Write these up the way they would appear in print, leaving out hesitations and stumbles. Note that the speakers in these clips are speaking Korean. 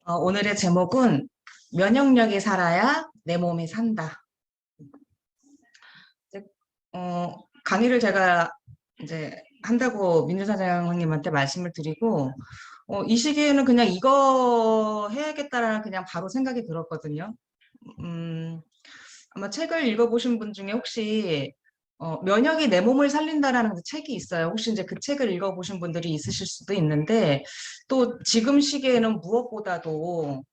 오늘의 제목은 면역력이 살아야 내 몸이 산다. 이제, 강의를 제가 이제 한다고 민주 사장님한테 말씀을 드리고, 이 시기에는 그냥 이거 해야겠다라는 그냥 바로 생각이 들었거든요. 음, 아마 책을 읽어보신 분 중에 혹시 면역이 내 몸을 살린다라는 그 책이 있어요. 혹시 이제 그 책을 읽어보신 분들이 있으실 수도 있는데, 또 지금 시기에는 무엇보다도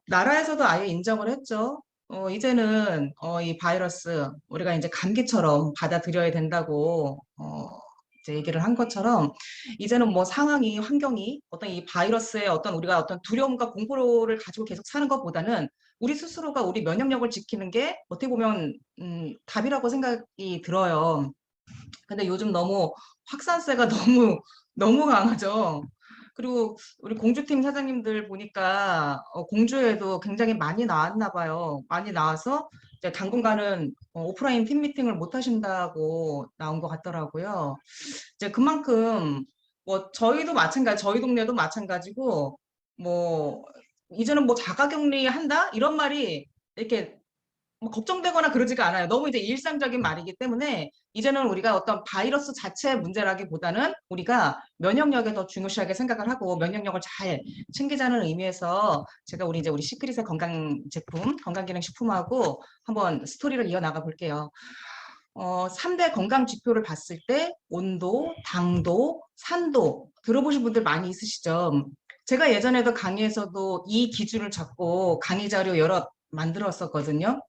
나라에서도 아예 인정을 했죠. 이제는 이 바이러스 우리가 이제 감기처럼 받아들여야 된다고 이제 얘기를 한 것처럼 이제는 뭐 상황이 환경이 어떤 이 바이러스의 어떤 우리가 어떤 두려움과 공포를 가지고 계속 사는 것보다는 우리 스스로가 우리 면역력을 지키는 게 어떻게 보면 답이라고 생각이 들어요. 근데 요즘 너무 확산세가 너무 강하죠. 그리고 우리 공주팀 사장님들 보니까 공주에도 굉장히 많이 나왔나 봐요. 많이 나와서 이제 당분간은 오프라인 팀 미팅을 못 하신다고 나온 것 같더라고요. 이제 그만큼 뭐 저희도 마찬가지, 저희 동네도 마찬가지고 뭐 이제는 뭐 자가격리 한다 이런 말이 이렇게 뭐 걱정되거나 그러지가 않아요. 너무 이제 일상적인 말이기 때문에 이제는 우리가 어떤 바이러스 자체의 문제라기보다는 우리가 면역력에 더 중요시하게 생각을 하고 면역력을 잘 챙기자는 의미에서 제가 우리 시크릿의 건강 제품, 건강기능식품하고 한번 스토리를 이어나가 볼게요. 3대 건강 지표를 봤을 때 온도, 당도, 산도 들어보신 분들 많이 있으시죠? 제가 예전에도 강의에서도 이 기준을 잡고 강의 자료 여러 만들었었거든요.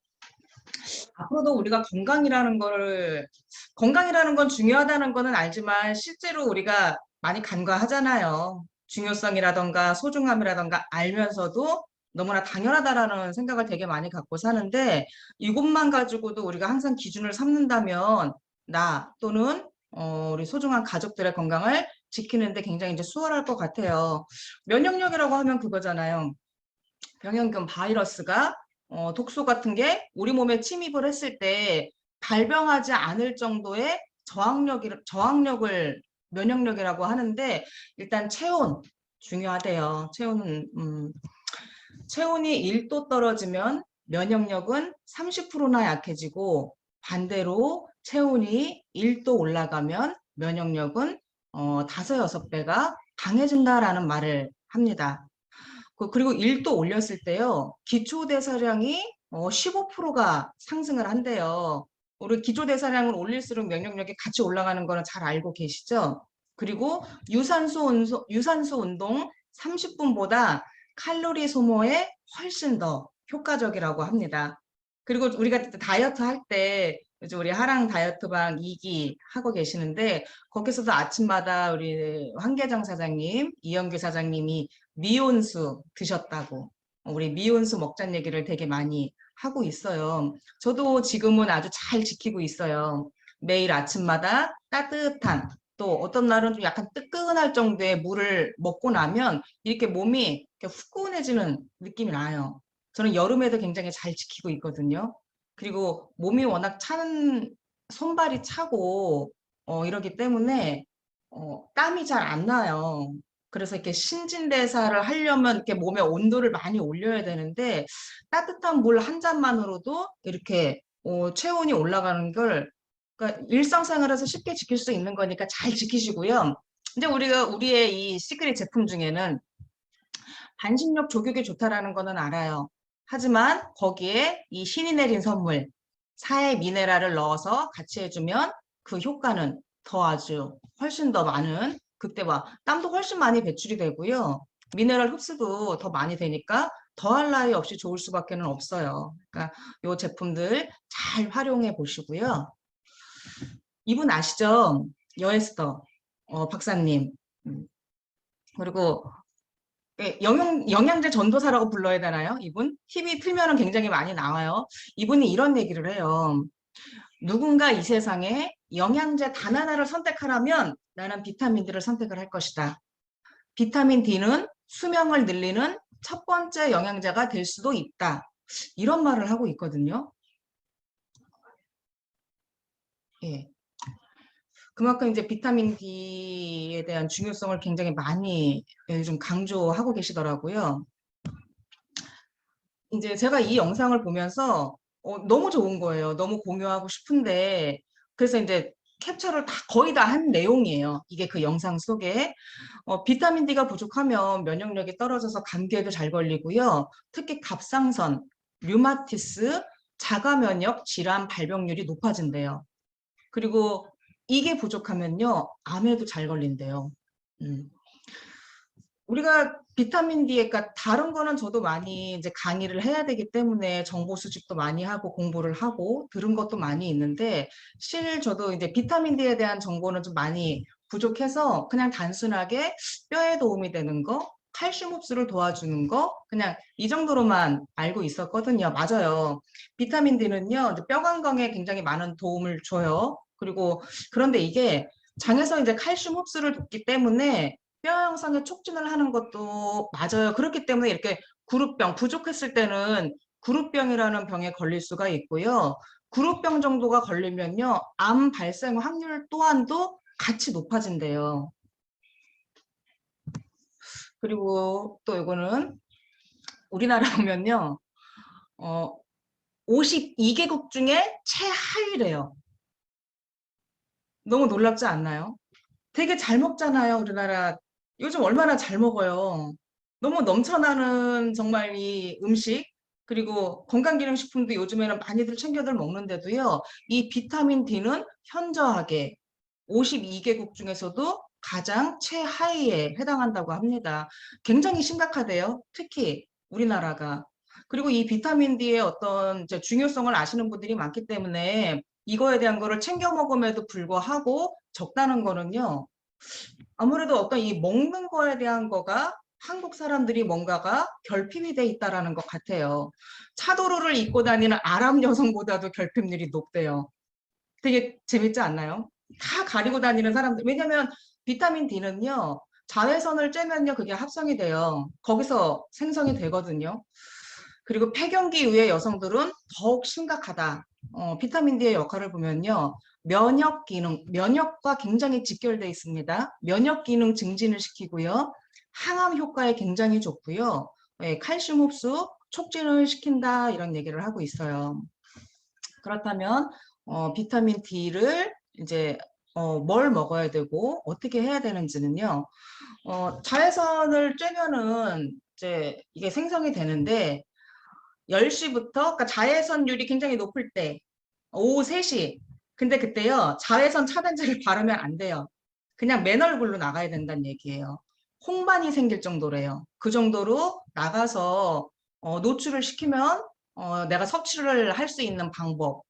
앞으로도 우리가 건강이라는 건 중요하다는 거는 알지만 실제로 우리가 많이 간과하잖아요. 중요성이라던가 소중함이라던가 알면서도 너무나 당연하다라는 생각을 되게 많이 갖고 사는데 이것만 가지고도 우리가 항상 기준을 삼는다면 나 또는 우리 소중한 가족들의 건강을 지키는데 굉장히 이제 수월할 것 같아요. 면역력이라고 하면 그거잖아요. 병원균 바이러스가 독소 같은 게 우리 몸에 침입을 했을 때 발병하지 않을 정도의 저항력을 면역력이라고 하는데 일단 체온 중요하대요. 체온이 1도 떨어지면 면역력은 30%나 약해지고 반대로 체온이 1도 올라가면 면역력은 5, 6배가 강해진다라는 말을 합니다. 그리고 1도 올렸을 때요, 기초대사량이 15%가 상승을 한대요. 우리 기초대사량을 올릴수록 면역력이 같이 올라가는 거는 잘 알고 계시죠? 그리고 유산소 운동 30분보다 칼로리 소모에 훨씬 더 효과적이라고 합니다. 그리고 우리가 다이어트 할 때, 이제 우리 하랑 다이어트방 2기 하고 계시는데, 거기서도 아침마다 우리 황계정 사장님, 이영규 사장님이 미온수 드셨다고 우리 미온수 먹자는 얘기를 되게 많이 하고 있어요. 저도 지금은 아주 잘 지키고 있어요. 매일 아침마다 따뜻한 또 어떤 날은 좀 약간 뜨끈할 정도의 물을 먹고 나면 이렇게 몸이 이렇게 후끈해지는 느낌이 나요. 저는 여름에도 굉장히 잘 지키고 있거든요. 그리고 몸이 워낙 손발이 차고 이러기 때문에 땀이 잘 안 나요. 그래서 이렇게 신진대사를 하려면 이렇게 몸의 온도를 많이 올려야 되는데 따뜻한 물 한 잔만으로도 이렇게 체온이 올라가는 걸 그러니까 일상생활에서 쉽게 지킬 수 있는 거니까 잘 지키시고요. 이제 우리의 이 시크릿 제품 중에는 반신욕 족욕이 좋다라는 거는 알아요. 하지만 거기에 이 신이 내린 선물, 사의 미네랄을 넣어서 같이 해주면 그 효과는 더 아주 훨씬 더 많은 극대화, 땀도 훨씬 많이 배출이 되고요. 미네랄 흡수도 더 많이 되니까 더할 나위 없이 좋을 수밖에 없어요. 그러니까 이 제품들 잘 활용해 보시고요. 이분 아시죠? 여에스더 박사님. 그리고 영양제 전도사라고 불러야 되나요? 이분? TV 틀면은 굉장히 많이 나와요. 이분이 이런 얘기를 해요. 누군가 이 세상에 영양제 단 하나를 선택하라면 나는 비타민들을 선택을 할 것이다. 비타민 D는 수명을 늘리는 첫 번째 영양제가 될 수도 있다. 이런 말을 하고 있거든요. 예. 그만큼 이제 비타민 D에 대한 중요성을 굉장히 많이 요즘 강조하고 계시더라고요. 이제 제가 이 영상을 보면서 너무 좋은 거예요. 너무 공유하고 싶은데 그래서 이제 캡처를 다 거의 다 한 내용이에요. 이게 그 영상 속에 비타민 D가 부족하면 면역력이 떨어져서 감기에도 잘 걸리고요. 특히 갑상선, 류마티스, 자가 면역 질환 발병률이 높아진대요. 그리고 이게 부족하면요, 암에도 잘 걸린대요. 음. 우리가 비타민 D에, 그러니까 다른 거는 저도 많이 이제 강의를 해야 되기 때문에 정보 수집도 많이 하고 공부를 하고 들은 것도 많이 있는데 실 저도 이제 비타민 D에 대한 정보는 좀 많이 부족해서 그냥 단순하게 뼈에 도움이 되는 거, 칼슘 흡수를 도와주는 거 그냥 이 정도로만 알고 있었거든요. 맞아요. 비타민 D는요, 뼈 건강에 굉장히 많은 도움을 줘요. 그리고 그런데 이게 장에서 이제 칼슘 흡수를 돕기 때문에 뼈 형성에 촉진을 하는 것도 맞아요. 그렇기 때문에 이렇게 그룹병, 부족했을 때는 그룹병이라는 병에 걸릴 수가 있고요. 그룹병 정도가 걸리면요, 암 발생 확률 또한도 같이 높아진대요. 그리고 또 이거는 우리나라 보면요, 어, 52개국 중에 최하위래요. 너무 놀랍지 않나요? 되게 잘 먹잖아요, 우리나라. 요즘 얼마나 잘 먹어요. 너무 넘쳐나는 정말 이 음식, 그리고 건강기능식품도 요즘에는 많이들 챙겨들 먹는데도요, 이 비타민 D는 현저하게 52개국 중에서도 가장 최하위에 해당한다고 합니다. 굉장히 심각하대요. 특히 우리나라가. 그리고 이 비타민 D의 어떤 이제 중요성을 아시는 분들이 많기 때문에 이거에 대한 거를 챙겨 먹음에도 불구하고 적다는 거는요. 아무래도 어떤 이 먹는 거에 대한 거가 한국 사람들이 뭔가가 결핍이 돼 있다라는 것 같아요. 차도로를 입고 다니는 아랍 여성보다도 결핍률이 높대요. 되게 재밌지 않나요? 다 가리고 다니는 사람들. 왜냐면 비타민 D는요, 자외선을 쬐면요, 그게 합성이 돼요. 거기서 생성이 되거든요. 그리고 폐경기 이후의 여성들은 더욱 심각하다. 비타민 D의 역할을 보면요. 면역 기능, 면역과 굉장히 직결되어 있습니다. 면역 기능 증진을 시키고요. 항암 효과에 굉장히 좋고요. 예, 칼슘 흡수 촉진을 시킨다 이런 얘기를 하고 있어요. 그렇다면 비타민 D를 이제 뭘 먹어야 되고 어떻게 해야 되는지는요. 자외선을 쬐면은 이제 이게 생성이 되는데 10시부터, 그러니까 자외선율이 굉장히 높을 때, 오후 3시. 근데 그때요, 자외선 차단제를 바르면 안 돼요. 그냥 맨 얼굴로 나가야 된다는 얘기예요. 홍반이 생길 정도래요. 그 정도로 나가서 노출을 시키면 내가 섭취를 할 수 있는 방법.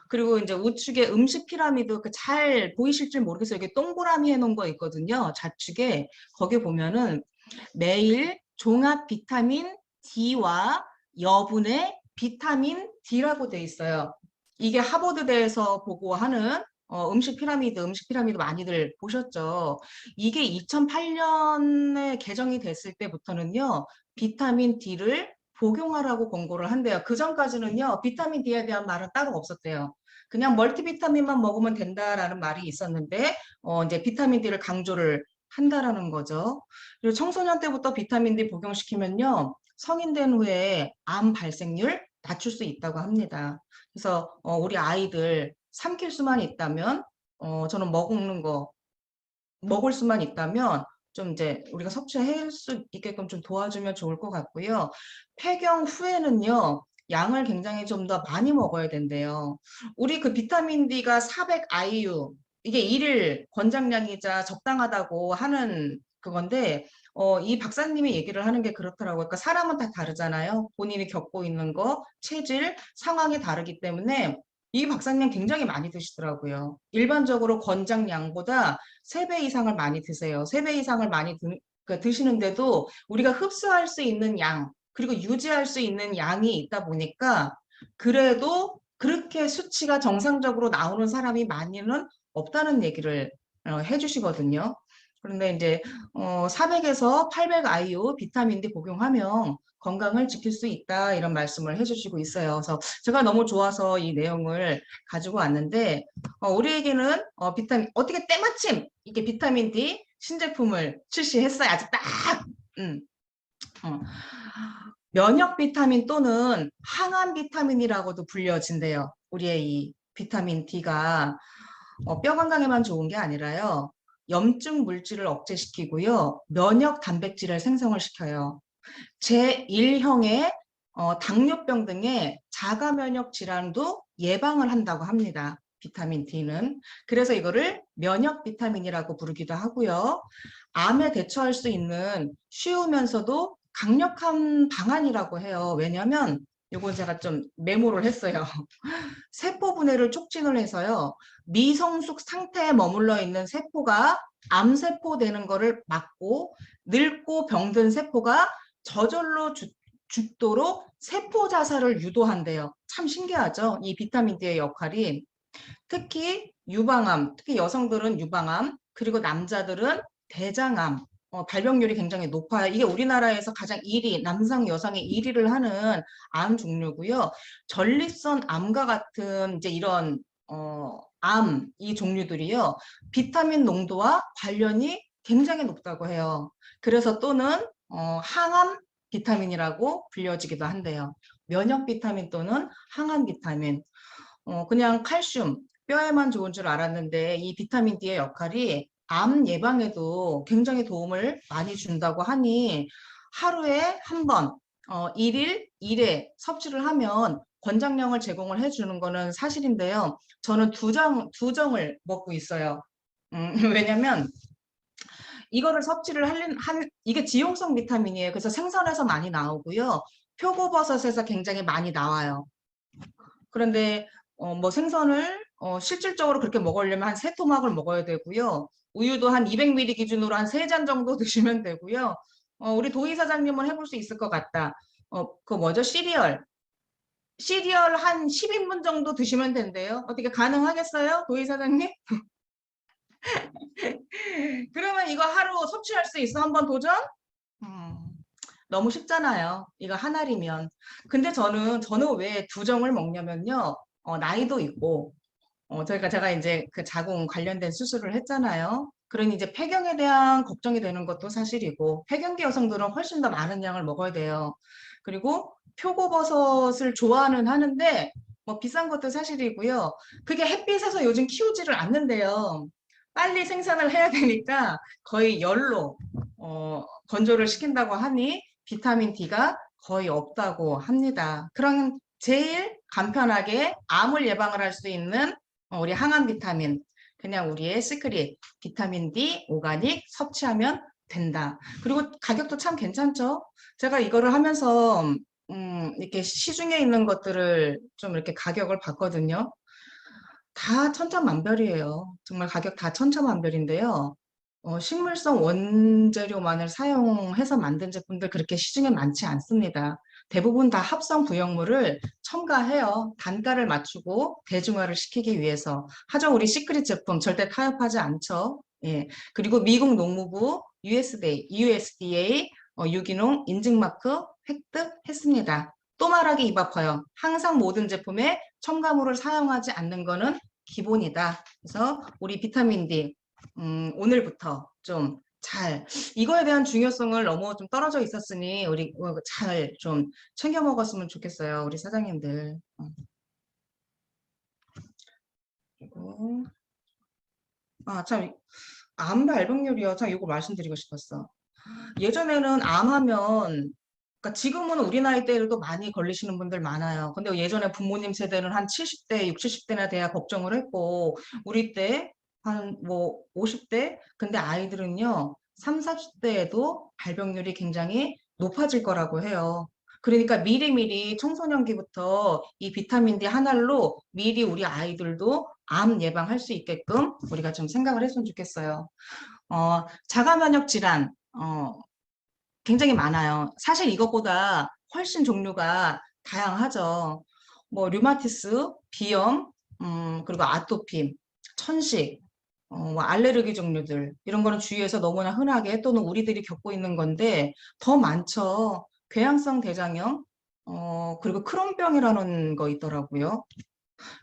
그리고 이제 우측에 음식 피라미드 그 잘 보이실지 모르겠어요. 이게 동그라미 해놓은 거 있거든요. 좌측에 거기 보면은 매일 종합 비타민 D와 여분의 비타민 D라고 돼 있어요. 이게 하버드대에서 보고하는 음식 피라미드 많이들 보셨죠? 이게 2008년에 개정이 됐을 때부터는요, 비타민 D를 복용하라고 권고를 한대요. 그 전까지는요, 비타민 D에 대한 말은 따로 없었대요. 그냥 멀티비타민만 먹으면 된다라는 말이 있었는데, 이제 비타민 D를 강조를 한다라는 거죠. 그리고 청소년 때부터 비타민 D 복용시키면요, 성인 된 후에 암 발생률 낮출 수 있다고 합니다. 그래서 우리 아이들 삼킬 수만 있다면, 저는 먹을 수만 있다면 좀 이제 우리가 섭취할 수 있게끔 좀 도와주면 좋을 것 같고요. 폐경 후에는요, 양을 굉장히 좀 더 많이 먹어야 된대요. 우리 그 비타민 D가 400 IU, 이게 일일 권장량이자 적당하다고 하는 그건데, 이 박사님이 얘기를 하는 게 그렇더라고요. 그러니까 사람은 다 다르잖아요. 본인이 겪고 있는 거, 체질, 상황이 다르기 때문에 이 박사님 굉장히 많이 드시더라고요. 일반적으로 권장량보다 3배 이상을 많이 드세요. 3배 이상을 많이 그러니까 드시는데도 우리가 흡수할 수 있는 양, 그리고 유지할 수 있는 양이 있다 보니까 그래도 그렇게 수치가 정상적으로 나오는 사람이 많이는 없다는 얘기를 해주시거든요. 그런데 이제 400에서 800 IU 비타민 D 복용하면 건강을 지킬 수 있다 이런 말씀을 해주시고 있어요. 그래서 제가 너무 좋아서 이 내용을 가지고 왔는데 우리에게는 비타민 어떻게 때마침 이게 비타민 D 신제품을 출시했어요. 아주 딱 음, 어, 면역 비타민 또는 항암 비타민이라고도 불려진대요. 우리의 이 비타민 D가 뼈 건강에만 좋은 게 아니라요. 염증 물질을 억제시키고요. 면역 단백질을 생성을 시켜요. 제1형의 당뇨병 등의 자가 면역 질환도 예방을 한다고 합니다. 비타민 D는. 그래서 이거를 면역 비타민이라고 부르기도 하고요. 암에 대처할 수 있는 쉬우면서도 강력한 방안이라고 해요. 왜냐하면 이건 제가 좀 메모를 했어요. 세포 분해를 촉진을 해서요. 미성숙 상태에 머물러 있는 세포가 암세포 되는 거를 막고 늙고 병든 세포가 저절로 죽도록 세포 자살을 유도한대요. 참 신기하죠? 이 비타민 D의 역할이. 특히 유방암, 특히 여성들은 유방암, 그리고 남자들은 대장암, 발병률이 굉장히 높아요. 이게 우리나라에서 가장 1위, 남성, 여성의 1위를 하는 암 종류고요. 전립선 암과 같은 이제 이런 암, 이 종류들이요. 비타민 농도와 관련이 굉장히 높다고 해요. 그래서 또는 항암 비타민이라고 불려지기도 한대요. 면역 비타민 또는 항암 비타민. 그냥 칼슘, 뼈에만 좋은 줄 알았는데 이 비타민 D의 역할이 암 예방에도 굉장히 도움을 많이 준다고 하니 하루에 한 번, 1일 1회 섭취를 하면 권장량을 제공을 해주는 거는 사실인데요. 저는 두 정을 먹고 있어요. 왜냐면 이거를 섭취를 이게 지용성 비타민이에요. 그래서 생선에서 많이 나오고요. 표고버섯에서 굉장히 많이 나와요. 그런데 뭐 생선을 실질적으로 그렇게 먹으려면 한 3토막을 먹어야 되고요. 우유도 한 200ml 기준으로 한 3잔 정도 드시면 되고요. 우리 도희 사장님은 해볼 수 있을 것 같다. 그 뭐죠? 시리얼 한 10인분 정도 드시면 된대요. 어떻게 가능하겠어요? 도희 사장님? 그러면 이거 하루 섭취할 수 있어? 한번 도전? 음, 너무 쉽잖아요. 이거 한 알이면. 근데 저는 왜 두 정을 먹냐면요. 나이도 있고, 제가 이제 그 자궁 관련된 수술을 했잖아요. 그러니 이제 폐경에 대한 걱정이 되는 것도 사실이고, 폐경기 여성들은 훨씬 더 많은 양을 먹어야 돼요. 그리고 표고버섯을 좋아는 하는데, 뭐 비싼 것도 사실이고요. 그게 햇빛에서 요즘 키우지를 않는데요. 빨리 생산을 해야 되니까 거의 열로 건조를 시킨다고 하니 비타민 D가 거의 없다고 합니다. 그럼 제일 간편하게 암을 예방을 할 수 있는 우리 항암 비타민, 그냥 우리의 시크릿 비타민 D 오가닉 섭취하면 된다. 그리고 가격도 참 괜찮죠? 제가 이거를 하면서 이렇게 시중에 있는 것들을 좀 이렇게 가격을 봤거든요. 다 천차만별이에요. 정말 가격 다 천차만별인데요. 식물성 원재료만을 사용해서 만든 제품들 그렇게 시중에 많지 않습니다. 대부분 다 합성 부형물을 첨가해요. 단가를 맞추고 대중화를 시키기 위해서. 하죠. 우리 시크릿 제품 절대 타협하지 않죠. 예. 그리고 미국 농무부 USDA 유기농 인증마크 획득했습니다. 또 말하기 입 아파요. 항상 모든 제품에 첨가물을 사용하지 않는 거는 기본이다. 그래서 우리 비타민 D 오늘부터 좀 이거에 대한 중요성을 너무 좀 떨어져 있었으니 우리 잘 좀 챙겨 먹었으면 좋겠어요. 우리 사장님들. 그리고 참, 암 발병률이요. 참 이거 말씀드리고 싶었어. 예전에는 암하면 그러니까 지금은 우리 나이대에도 많이 걸리시는 분들 많아요. 근데 예전에 부모님 세대는 한 70대, 60, 70대나 돼야 걱정을 했고 우리 때 한 뭐 50대? 근데 아이들은요. 3, 40대에도 발병률이 굉장히 높아질 거라고 해요. 그러니까 미리미리 청소년기부터 이 비타민 D 한 알로 미리 우리 아이들도 암 예방할 수 있게끔 우리가 좀 생각을 했으면 좋겠어요. 자가 면역 질환, 굉장히 많아요. 사실 이것보다 훨씬 종류가 다양하죠. 뭐 류마티스, 비염, 그리고 아토피, 천식, 뭐 알레르기 종류들 이런 거는 주위에서 너무나 흔하게 또는 우리들이 겪고 있는 건데 더 많죠. 궤양성 대장염, 그리고 크론병이라는 거 있더라고요.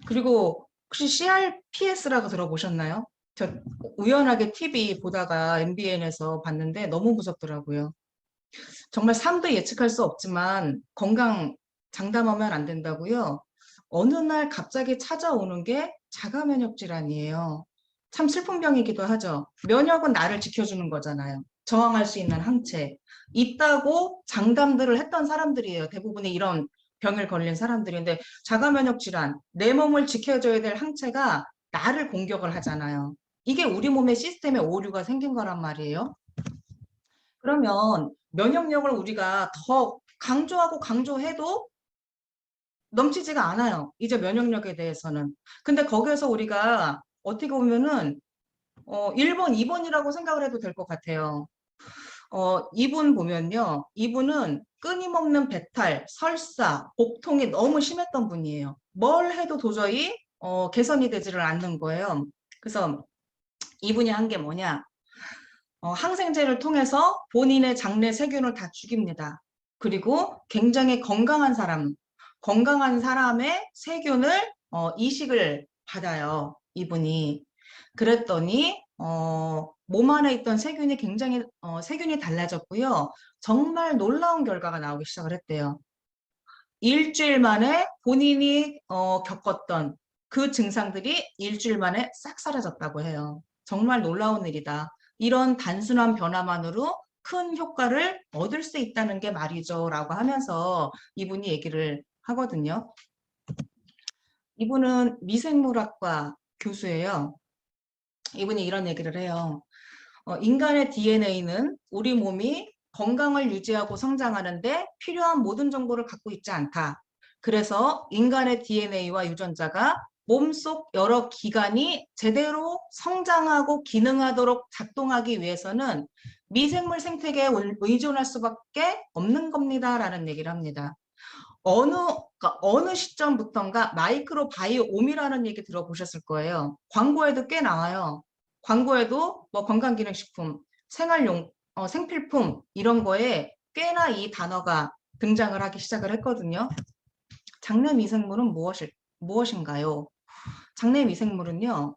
그리고 혹시 CRPS라고 들어보셨나요? 저 우연하게 TV 보다가 MBN에서 봤는데 너무 무섭더라고요. 정말 삶도 예측할 수 없지만 건강 장담하면 안 된다고요. 어느 날 갑자기 찾아오는 게 자가 면역 질환이에요. 참 슬픈 병이기도 하죠. 면역은 나를 지켜주는 거잖아요. 저항할 수 있는 항체. 있다고 장담들을 했던 사람들이에요. 대부분이 이런 병을 걸린 사람들인데 자가 면역 질환, 내 몸을 지켜줘야 될 항체가 나를 공격을 하잖아요. 이게 우리 몸의 시스템에 오류가 생긴 거란 말이에요. 그러면 면역력을 우리가 더 강조하고 강조해도 넘치지가 않아요. 이제 면역력에 대해서는. 근데 거기에서 우리가 어떻게 보면은 1번, 2번이라고 생각을 해도 될 것 같아요. 이분 보면요. 이분은 끊임없는 배탈, 설사, 복통이 너무 심했던 분이에요. 뭘 해도 도저히 개선이 되지를 않는 거예요. 그래서 이분이 한 게 뭐냐? 항생제를 통해서 본인의 장내 세균을 다 죽입니다. 그리고 굉장히 건강한 사람의 세균을 이식을 받아요. 이분이. 그랬더니 몸 안에 있던 세균이 굉장히 세균이 달라졌고요. 정말 놀라운 결과가 나오기 시작을 했대요. 일주일 만에 본인이 겪었던 그 증상들이 일주일 만에 싹 사라졌다고 해요. 정말 놀라운 일이다. 이런 단순한 변화만으로 큰 효과를 얻을 수 있다는 게 말이죠. 라고 하면서 이분이 얘기를 하거든요. 이분은 미생물학과 교수예요. 이분이 이런 얘기를 해요. 인간의 DNA는 우리 몸이 건강을 유지하고 성장하는데 필요한 모든 정보를 갖고 있지 않다. 그래서 인간의 DNA와 유전자가 몸속 여러 기관이 제대로 성장하고 기능하도록 작동하기 위해서는 미생물 생태계에 의존할 수밖에 없는 겁니다라는 얘기를 합니다. 그러니까 어느 시점부터인가 마이크로바이옴이라는 얘기 들어보셨을 거예요. 광고에도 꽤 나와요. 광고에도 뭐 건강기능식품, 생필품 이런 거에 꽤나 이 단어가 등장을 하기 시작을 했거든요. 장내 미생물은 무엇인가요? 장내 미생물은요,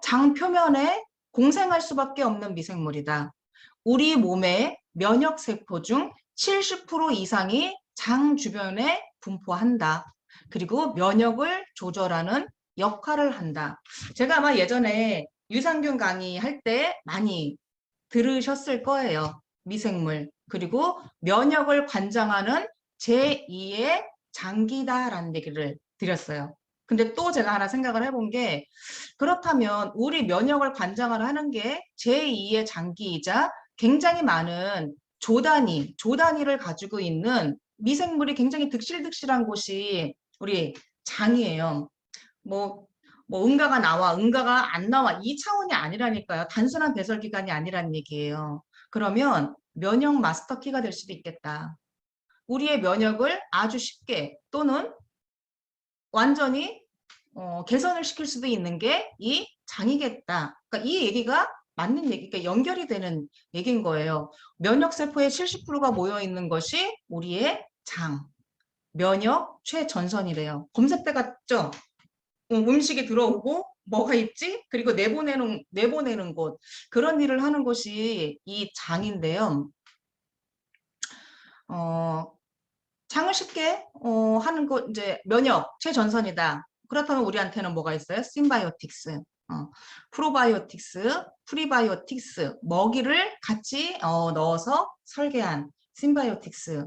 장 표면에 공생할 수밖에 없는 미생물이다. 우리 몸의 면역세포 중 70% 이상이 장 주변에 분포한다. 그리고 면역을 조절하는 역할을 한다. 제가 아마 예전에 유산균 강의할 때 많이 들으셨을 거예요. 미생물. 그리고 면역을 관장하는 제2의 장기다라는 얘기를 드렸어요. 근데 또 제가 하나 생각을 해본 게 그렇다면 우리 면역을 관장을 하는 게 제2의 장기이자 굉장히 많은 조단위를 가지고 있는 미생물이 굉장히 득실득실한 곳이 우리 장이에요. 뭐, 응가가 나와, 응가가 안 나와 이 차원이 아니라니까요. 단순한 배설기관이 아니라는 얘기예요. 그러면 면역 마스터 키가 될 수도 있겠다. 우리의 면역을 아주 쉽게 또는 완전히 개선을 시킬 수도 있는 게 이 장이겠다. 그러니까 이 얘기가 맞는 얘기, 그러니까 연결이 되는 얘기인 거예요. 면역세포의 70%가 모여 있는 것이 우리의 장, 면역 최전선이래요. 검색대 같죠? 음식이 들어오고 뭐가 있지? 그리고 내보내는 곳. 그런 일을 하는 곳이 이 장인데요. 어, 장을 쉽게 하는 것 이제 면역 최전선이다. 그렇다면 우리한테는 뭐가 있어요? 심바이오틱스, 프로바이오틱스, 프리바이오틱스 먹이를 같이 넣어서 설계한 심바이오틱스.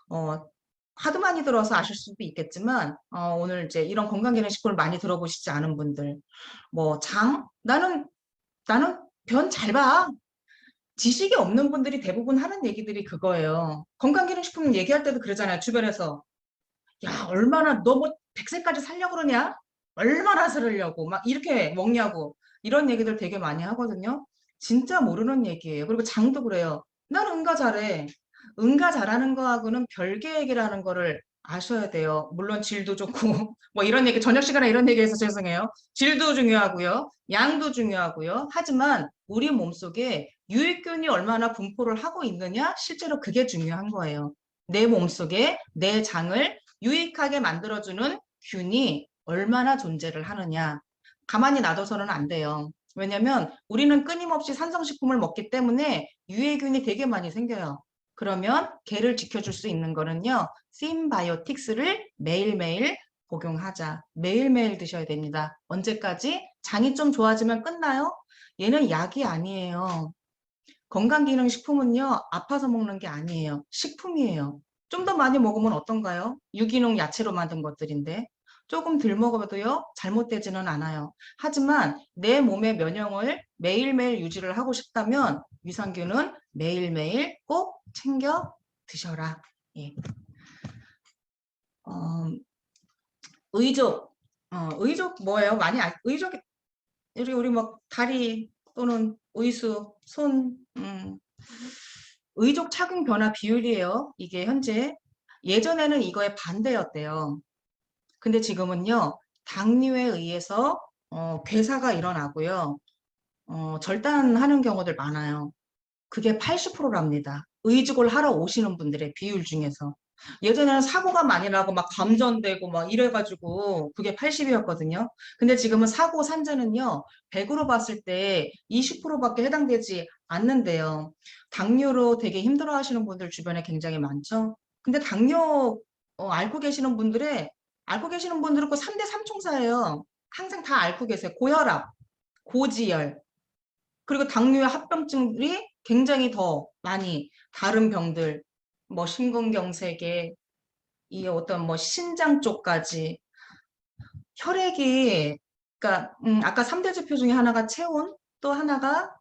어, 하도 많이 들어서 아실 수도 있겠지만 오늘 이제 이런 건강기능식품을 많이 들어보시지 않은 분들 뭐 장? 나는 변 잘 봐. 지식이 없는 분들이 대부분 하는 얘기들이 그거예요. 건강기능식품 얘기할 때도 그러잖아요. 주변에서 야 얼마나 너 뭐 100세까지 살려고 그러냐? 얼마나 살려고 막 이렇게 먹냐고 이런 얘기들 되게 많이 하거든요. 진짜 모르는 얘기예요. 그리고 장도 그래요. 난 응가 잘해. 응가 잘하는 거하고는 별개 얘기라는 거를 아셔야 돼요. 물론 질도 좋고 뭐 이런 얘기 저녁 시간에 이런 얘기해서 죄송해요. 질도 중요하고요. 양도 중요하고요. 하지만 우리 몸속에 유익균이 얼마나 분포를 하고 있느냐 실제로 그게 중요한 거예요. 내 몸속에 내 장을 유익하게 만들어주는 균이 얼마나 존재를 하느냐. 가만히 놔둬서는 안 돼요. 왜냐면 우리는 끊임없이 산성식품을 먹기 때문에 유해균이 되게 많이 생겨요. 그러면 개를 지켜줄 수 있는 거는요. 심바이오틱스를 매일매일 복용하자. 매일매일 드셔야 됩니다. 언제까지? 장이 좀 좋아지면 끝나요? 얘는 약이 아니에요. 건강기능식품은요, 아파서 먹는 게 아니에요. 식품이에요. 좀 더 많이 먹으면 어떤가요? 유기농 야채로 만든 것들인데. 조금 덜 먹어도요, 잘못되지는 않아요. 하지만 내 몸의 면역을 매일매일 유지를 하고 싶다면 유산균은 매일매일 꼭 챙겨 드셔라. 예. 어, 의족. 의족 뭐예요? 의족이, 우리 뭐 다리 또는 의수, 손, 의족 착용 변화 비율이에요. 이게 현재. 예전에는 이거에 반대였대요. 근데 지금은요, 당뇨에 의해서 괴사가 일어나고요. 절단하는 경우들 많아요. 그게 80%랍니다. 의족을 하러 오시는 분들의 비율 중에서. 예전에는 사고가 많이 나고 막 감전되고 막 이래가지고 그게 80이었거든요. 근데 지금은 사고 산재는요, 100으로 봤을 때 20%밖에 해당되지 않는데요. 당뇨로 되게 힘들어 하시는 분들 주변에 굉장히 많죠. 근데 당뇨 앓고 계시는 분들은 그 3대 삼총사예요. 항상 다 앓고 계세요. 고혈압, 고지혈, 그리고 당뇨의 합병증들이 굉장히 더 많이 다른 병들, 뭐 심근경색에 이 어떤 뭐 신장 쪽까지 혈액이 그러니까 아까 3대 지표 중에 하나가 체온, 또 하나가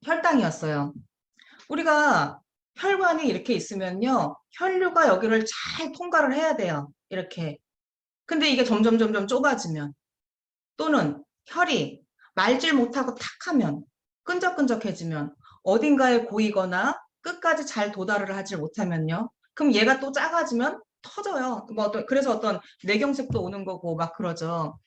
혈당이었어요. 우리가 혈관이 이렇게 있으면요. 혈류가 여기를 잘 통과를 해야 돼요. 이렇게. 근데 이게 점점 좁아지면 또는 혈이 말질 못하고 탁 하면 끈적끈적해지면 어딘가에 고이거나 끝까지 잘 도달을 하지 못하면요. 그럼 얘가 또 작아지면 터져요. 그래서 어떤 뇌경색도 오는 거고 막 그러죠.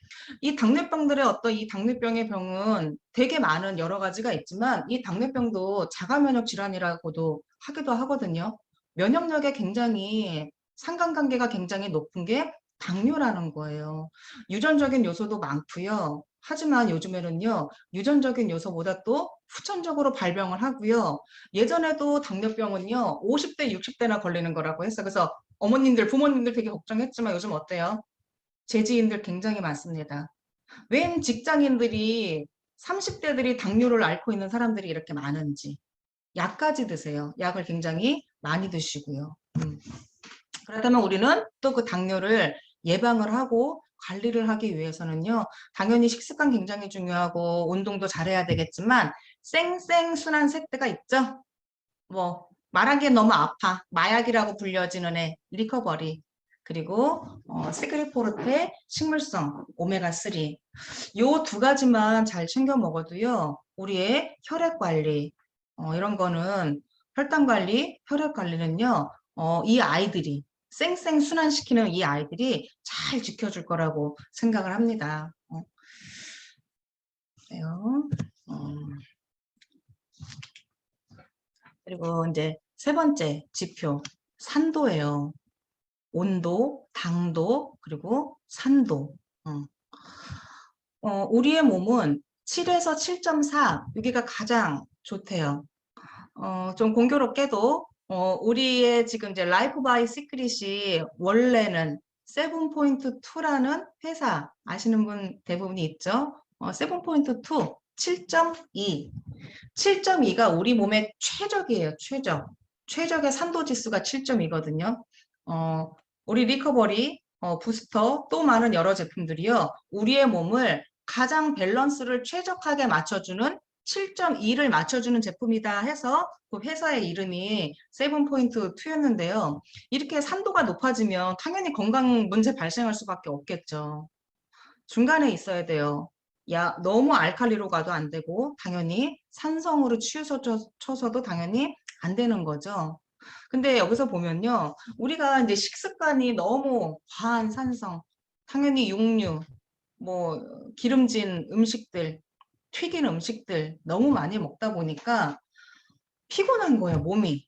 이 당뇨병의 병은 되게 많은 여러 가지가 있지만 이 당뇨병도 자가면역 질환이라고도 하기도 하거든요. 면역력에 굉장히 상관관계가 굉장히 높은 게 당뇨라는 거예요. 유전적인 요소도 많고요. 하지만 요즘에는요, 유전적인 요소보다 또 후천적으로 발병을 하고요. 예전에도 당뇨병은요, 50대, 60대나 걸리는 거라고 했어요. 그래서 어머님들, 부모님들 되게 걱정했지만 요즘 어때요? 제 지인들 굉장히 많습니다. 웬 직장인들이 30대들이 당뇨를 앓고 있는 사람들이 이렇게 많은지. 약까지 드세요. 약을 굉장히 많이 드시고요. 그렇다면 우리는 또 그 당뇨를 예방을 하고 관리를 하기 위해서는요, 당연히 식습관 굉장히 중요하고 운동도 잘해야 되겠지만 생생순환 세트가 있죠. 뭐 말하기엔 너무 아파. 마약이라고 불려지는 애 리커버리. 그리고 시그리포르테 식물성 오메가3 요 두 가지만 잘 챙겨 먹어도요. 우리의 혈액 관리 이런 거는 혈당 관리, 혈액 관리는요. 이 아이들이 쌩쌩 순환시키는 이 아이들이 잘 지켜줄 거라고 생각을 합니다. 그래요. 그리고 이제 세 번째 지표 산도예요. 온도, 당도, 그리고 산도. 우리의 몸은 7에서 7.4 여기가 가장 좋대요. 좀 공교롭게도 우리의 지금 이제 라이프 바이 시크릿이 원래는 7.2라는 회사 아시는 분 대부분이 있죠? 7.2, 7.2. 7.2가 우리 몸의 최적이에요. 최적. 최적의 산도 지수가 7.2거든요. 우리 리커버리, 부스터, 또 많은 여러 제품들이요. 우리의 몸을 가장 밸런스를 최적하게 맞춰주는 7.2를 맞춰주는 제품이다 해서 그 회사의 이름이 7.2였는데요. 이렇게 산도가 높아지면 당연히 건강 문제 발생할 수밖에 없겠죠. 중간에 있어야 돼요. 너무 알칼리로 가도 안 되고 당연히 산성으로 치우쳐서도 당연히 안 되는 거죠. 근데 여기서 보면요. 우리가 이제 식습관이 너무 과한 산성, 당연히 육류, 뭐 기름진 음식들, 튀긴 음식들 너무 많이 먹다 보니까 피곤한 거예요, 몸이.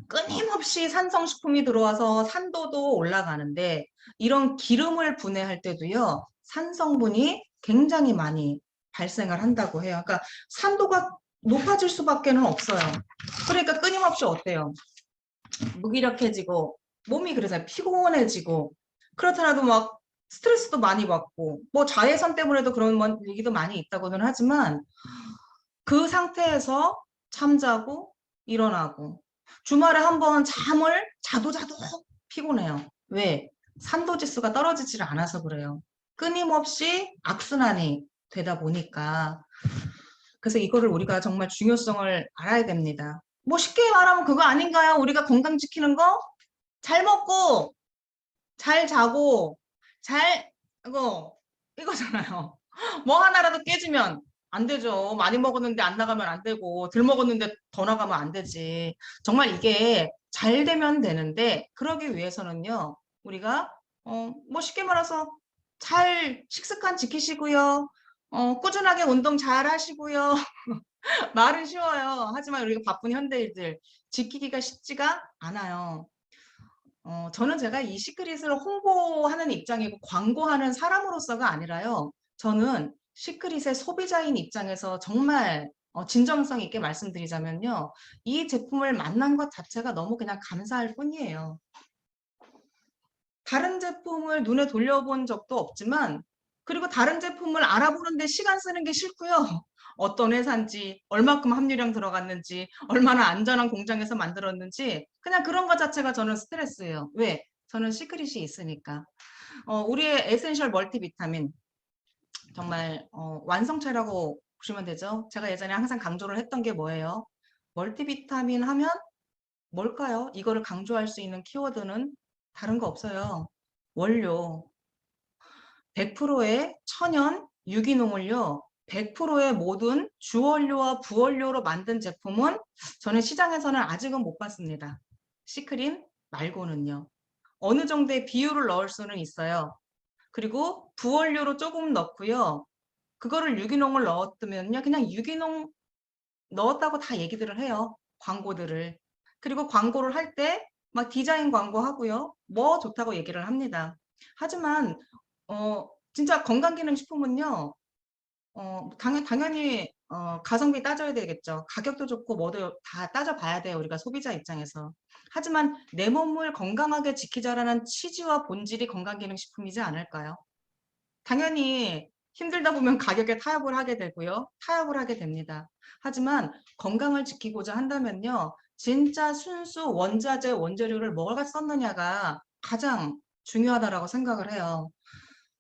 끊임없이 산성식품이 들어와서 산도도 올라가는데 이런 기름을 분해할 때도요. 산성분이 굉장히 많이 발생을 한다고 해요. 그러니까 산도가 높아질 수밖에는 없어요. 그러니까 끊임없이 어때요? 무기력해지고 몸이 그래서 피곤해지고 그렇더라도 막 스트레스도 많이 받고 뭐 자외선 때문에도 그런 얘기도 많이 있다고는 하지만 그 상태에서 잠자고 일어나고 주말에 한번 잠을 자도 피곤해요. 왜? 산도 지수가 떨어지질 않아서 그래요. 끊임없이 악순환이 되다 보니까 그래서 이거를 우리가 정말 중요성을 알아야 됩니다. 뭐 쉽게 말하면 그거 아닌가요? 우리가 건강 지키는 거? 잘 먹고 잘 자고 잘 이거잖아요. 뭐 하나라도 깨지면 안 되죠. 많이 먹었는데 안 나가면 안 되고 덜 먹었는데 더 나가면 안 되지. 정말 이게 잘 되면 되는데 그러기 위해서는요. 우리가 뭐 쉽게 말해서 잘 식습관 지키시고요. 꾸준하게 운동 잘 하시고요. 말은 쉬워요. 하지만 우리가 바쁜 현대인들 지키기가 쉽지가 않아요. 저는 제가 이 시크릿을 홍보하는 입장이고 광고하는 사람으로서가 아니라요. 저는 시크릿의 소비자인 입장에서 정말 진정성 있게 말씀드리자면요. 이 제품을 만난 것 자체가 너무 그냥 감사할 뿐이에요. 다른 제품을 눈에 돌려본 적도 없지만 그리고 다른 제품을 알아보는데 시간 쓰는 게 싫고요. 어떤 회사인지, 얼마큼 함유량 들어갔는지, 얼마나 안전한 공장에서 만들었는지 그냥 그런 것 자체가 저는 스트레스예요. 왜? 저는 시크릿이 있으니까. 우리의 에센셜 멀티비타민 정말 완성체라고 보시면 되죠. 제가 예전에 항상 강조를 했던 게 뭐예요? 멀티비타민 하면 뭘까요? 이거를 강조할 수 있는 키워드는 다른 거 없어요. 원료. 100%의 천연 유기농을요. 100%의 모든 주원료와 부원료로 만든 제품은 저는 시장에서는 아직은 못 봤습니다. 시크림 말고는요. 어느 정도의 비율을 넣을 수는 있어요. 그리고 부원료로 조금 넣고요. 그거를 유기농을 넣었으면요. 그냥 유기농 넣었다고 다 얘기들을 해요. 광고들을. 그리고 광고를 할 때 막 디자인 광고 하고요. 뭐 좋다고 얘기를 합니다. 하지만 진짜 건강기능식품은요. 당연히 가성비 따져야 되겠죠. 가격도 좋고 뭐도 다 따져봐야 돼요. 우리가 소비자 입장에서. 하지만 내 몸을 건강하게 지키자라는 취지와 본질이 건강기능식품이지 않을까요? 당연히 힘들다 보면 가격에 타협을 하게 되고요. 타협을 하게 됩니다. 하지만 건강을 지키고자 한다면요. 진짜 순수 원자재, 원재료를 뭐가 썼느냐가 가장 중요하다라고 생각을 해요.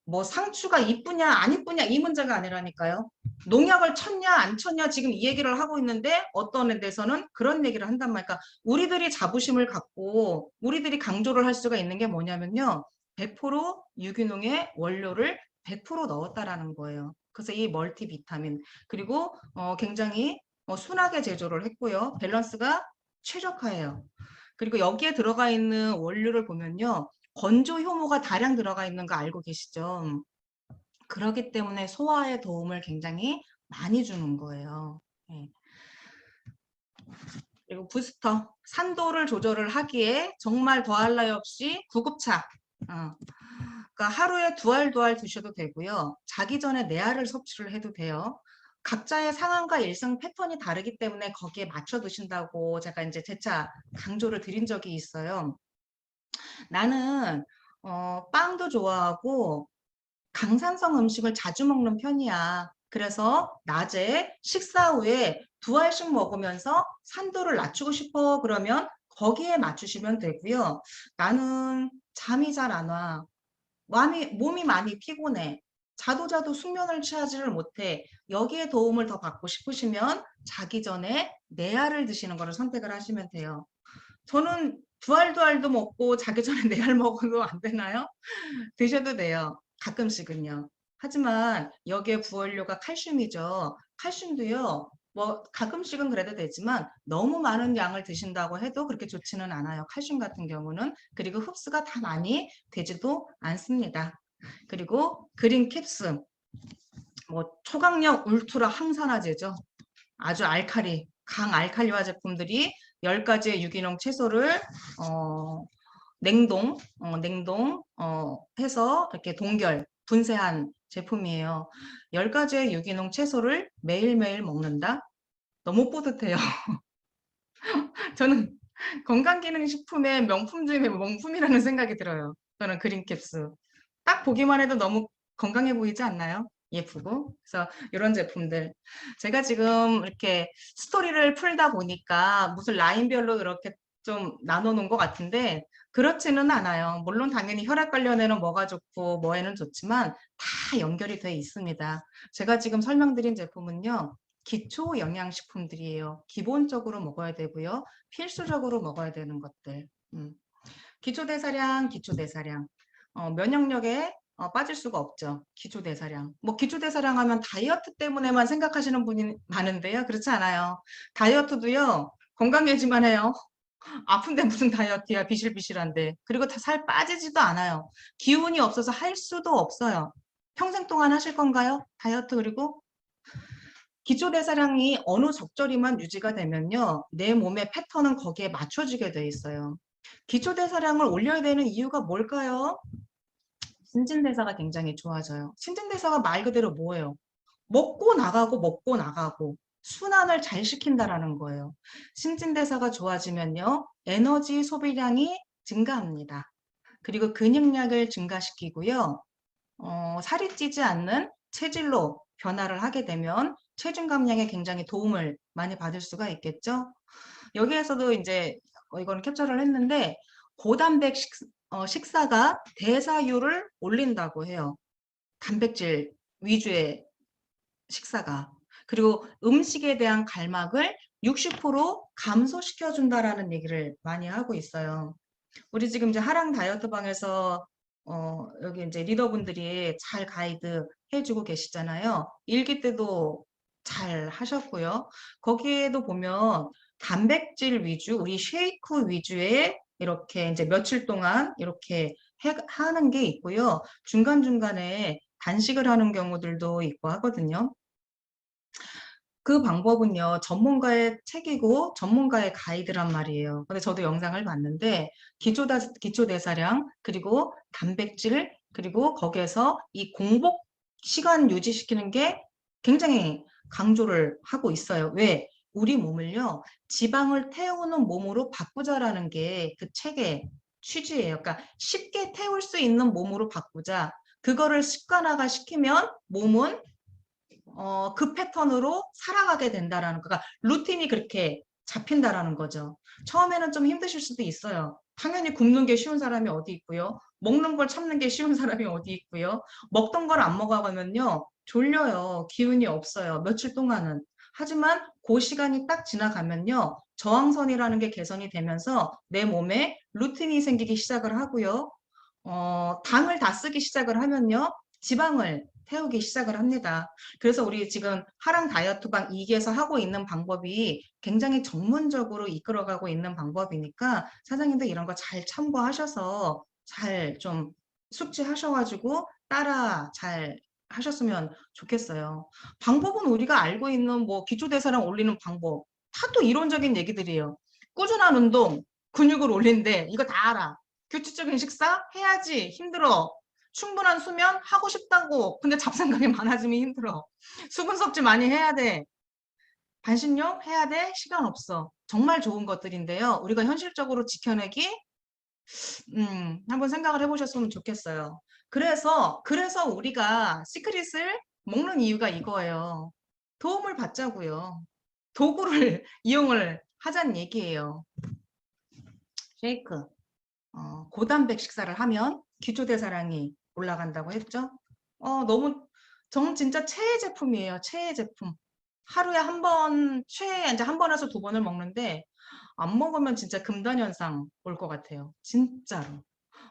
뭐 상추가 이쁘냐 안 이쁘냐 이 문제가 아니라니까요. 농약을 쳤냐 안 쳤냐 지금 이 얘기를 하고 있는데 어떤 데서는 그런 얘기를 한단 말이니까 우리들이 자부심을 갖고 우리들이 강조를 할 수가 있는 게 뭐냐면요. 100% 유기농의 원료를 100% 넣었다라는 거예요. 그래서 이 멀티비타민 그리고 굉장히 순하게 제조를 했고요. 밸런스가 최적화예요. 그리고 여기에 들어가 있는 원료를 보면요. 건조 효모가 다량 들어가 있는 거 알고 계시죠? 그렇기 때문에 소화에 도움을 굉장히 많이 주는 거예요. 네. 그리고 부스터, 산도를 조절을 하기에 정말 더할 나위 없이 구급차. 그러니까 하루에 두 알 드셔도 되고요. 자기 전에 네 알을 섭취를 해도 돼요. 각자의 상황과 일상 패턴이 다르기 때문에 거기에 맞춰 드신다고 제가 이제 재차 강조를 드린 적이 있어요. 나는 빵도 좋아하고 강산성 음식을 자주 먹는 편이야. 그래서 낮에 식사 후에 두 알씩 먹으면서 산도를 낮추고 싶어 그러면 거기에 맞추시면 되고요. 나는 잠이 잘 안 와. 몸이 많이 피곤해. 자도 숙면을 취하지를 못해. 여기에 도움을 더 받고 싶으시면 자기 전에 네 알을 드시는 거를 선택을 하시면 돼요. 저는 두 알도 먹고 자기 전에 네 알 먹어도 안 되나요? 드셔도 돼요. 가끔씩은요. 하지만 여기에 부원료가 칼슘이죠. 칼슘도요. 뭐 가끔씩은 그래도 되지만 너무 많은 양을 드신다고 해도 그렇게 좋지는 않아요. 칼슘 같은 경우는. 그리고 흡수가 다 많이 되지도 않습니다. 그리고 그린 캡슐, 뭐 초강력 울트라 항산화제죠. 아주 강알칼리화 제품들이 10가지의 유기농 채소를 냉동 해서 이렇게 분쇄한 제품이에요. 10가지의 유기농 채소를 매일매일 먹는다. 너무 뿌듯해요. 저는 건강기능식품의 명품 중에 명품이라는 생각이 들어요. 저는 그린캡스. 딱 보기만 해도 너무 건강해 보이지 않나요? 예쁘고. 그래서 이런 제품들. 제가 지금 이렇게 스토리를 풀다 보니까 무슨 라인별로 이렇게 좀 나눠 놓은 것 같은데 그렇지는 않아요. 물론 당연히 혈액 관련에는 뭐가 좋고 뭐에는 좋지만 다 연결이 돼 있습니다. 제가 지금 설명드린 제품은요. 기초 영양식품들이에요. 기본적으로 먹어야 되고요. 필수적으로 먹어야 되는 것들. 기초대사량, 기초대사량. 면역력에 빠질 수가 없죠. 기초대사량. 뭐 기초대사량 하면 다이어트 때문에만 생각하시는 분이 많은데요. 그렇지 않아요. 다이어트도요. 건강해지만 해요. 아픈데 무슨 다이어트야. 비실비실한데. 그리고 다 살 빠지지도 않아요. 기운이 없어서 할 수도 없어요. 평생 동안 하실 건가요? 다이어트 그리고 기초대사량이 어느 적절히만 유지가 되면요. 내 몸의 패턴은 거기에 맞춰지게 돼 있어요. 기초대사량을 올려야 되는 이유가 뭘까요? 신진대사가 굉장히 좋아져요. 신진대사가 말 그대로 뭐예요? 먹고 나가고 먹고 나가고 순환을 잘 시킨다라는 거예요. 신진대사가 좋아지면요. 에너지 소비량이 증가합니다. 그리고 근육량을 증가시키고요. 살이 찌지 않는 체질로 변화를 하게 되면 체중 감량에 굉장히 도움을 많이 받을 수가 있겠죠. 여기에서도 이제 이거는 캡처를 했는데 고단백 식사가 대사율을 올린다고 해요. 단백질 위주의 식사가. 그리고 음식에 대한 갈망을 60% 감소시켜준다라는 얘기를 많이 하고 있어요. 우리 지금 이제 하랑 다이어트 방에서 여기 이제 리더분들이 잘 가이드 해주고 계시잖아요. 일기 때도 잘 하셨고요. 거기에도 보면 단백질 위주, 우리 쉐이크 위주의 이렇게 이제 며칠 동안 이렇게 하는 게 있고요. 중간중간에 단식을 하는 경우들도 있고 하거든요. 그 방법은요, 전문가의 책이고 전문가의 가이드란 말이에요. 근데 저도 영상을 봤는데, 기초대사량, 그리고 단백질, 그리고 거기에서 이 공복 시간 유지시키는 게 굉장히 강조를 하고 있어요. 왜? 우리 몸을요, 지방을 태우는 몸으로 바꾸자라는 게 그 책의 취지예요. 그러니까 쉽게 태울 수 있는 몸으로 바꾸자. 그거를 습관화가 시키면 몸은 그 패턴으로 살아가게 된다라는 거. 그러니까 루틴이 그렇게 잡힌다라는 거죠. 처음에는 좀 힘드실 수도 있어요. 당연히 굶는 게 쉬운 사람이 어디 있고요. 먹는 걸 참는 게 쉬운 사람이 어디 있고요. 먹던 걸 안 먹어가면요. 졸려요. 기운이 없어요. 며칠 동안은. 하지만 그 시간이 딱 지나가면요. 저항선이라는 게 개선이 되면서 내 몸에 루틴이 생기기 시작을 하고요. 당을 다 쓰기 시작을 하면요. 지방을 태우기 시작을 합니다. 그래서 우리 지금 하랑 다이어트방 2기에서 하고 있는 방법이 굉장히 전문적으로 이끌어가고 있는 방법이니까 사장님도 이런 거 잘 참고하셔서 잘 좀 숙지하셔가지고 따라 잘 하셨으면 좋겠어요. 방법은 우리가 알고 있는 뭐 기초대사량 올리는 방법 다 또 이론적인 얘기들이에요. 꾸준한 운동, 근육을 올린대. 이거 다 알아. 규칙적인 식사 해야지 힘들어. 충분한 수면 하고 싶다고. 근데 잡생각이 많아지면 힘들어. 수분 섭취 많이 해야 돼. 반신욕 해야 돼. 시간 없어. 정말 좋은 것들인데요. 우리가 현실적으로 지켜내기 한번 생각을 해보셨으면 좋겠어요. 그래서 우리가 시크릿을 먹는 이유가 이거예요. 도움을 받자고요. 도구를 이용을 하자는 얘기예요. 쉐이크. 고단백 식사를 하면 기초대사량이 올라간다고 했죠. 너무 정 진짜 최애 제품이에요. 최애 제품. 하루에 한 번, 최애 이제 한 번에서 두 번을 먹는데 안 먹으면 진짜 금단 현상 올 것 같아요. 진짜로.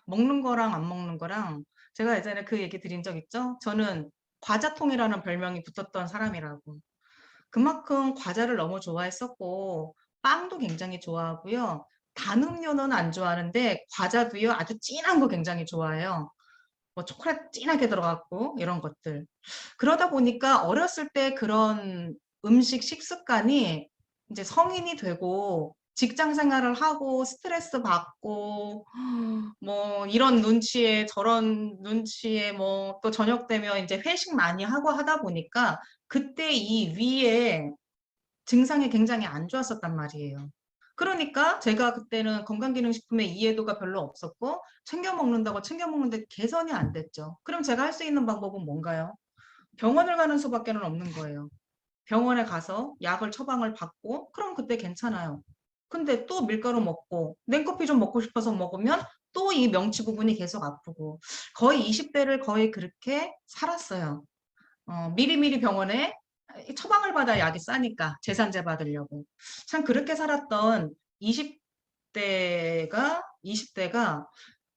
먹는 거랑 안 먹는 거랑 제가 예전에 그 얘기 드린 적 있죠? 저는 과자통이라는 별명이 붙었던 사람이라고. 그만큼 과자를 너무 좋아했었고 빵도 굉장히 좋아하고요. 단 음료는 안 좋아하는데 과자도요. 아주 진한 거 굉장히 좋아해요. 뭐 초콜릿 진하게 들어갔고 이런 것들. 그러다 보니까 어렸을 때 그런 음식 식습관이 이제 성인이 되고 직장 생활을 하고 스트레스 받고 뭐 이런 눈치에 저런 눈치에 뭐 또 저녁 되면 이제 회식 많이 하고 하다 보니까 그때 이 위에 증상이 굉장히 안 좋았었단 말이에요. 그러니까 제가 그때는 건강기능식품의 이해도가 별로 없었고 챙겨 먹는다고 챙겨 먹는데 개선이 안 됐죠. 그럼 제가 할 수 있는 방법은 뭔가요? 병원을 가는 수밖에는 없는 거예요. 병원에 가서 약을 처방을 받고 그럼 그때 괜찮아요. 근데 또 밀가루 먹고 냉커피 좀 먹고 싶어서 먹으면 또 이 명치 부분이 계속 아프고 거의 20대를 거의 그렇게 살았어요. 미리미리 병원에 처방을 받아 약이 싸니까 재산제 받으려고. 참 그렇게 살았던 20대가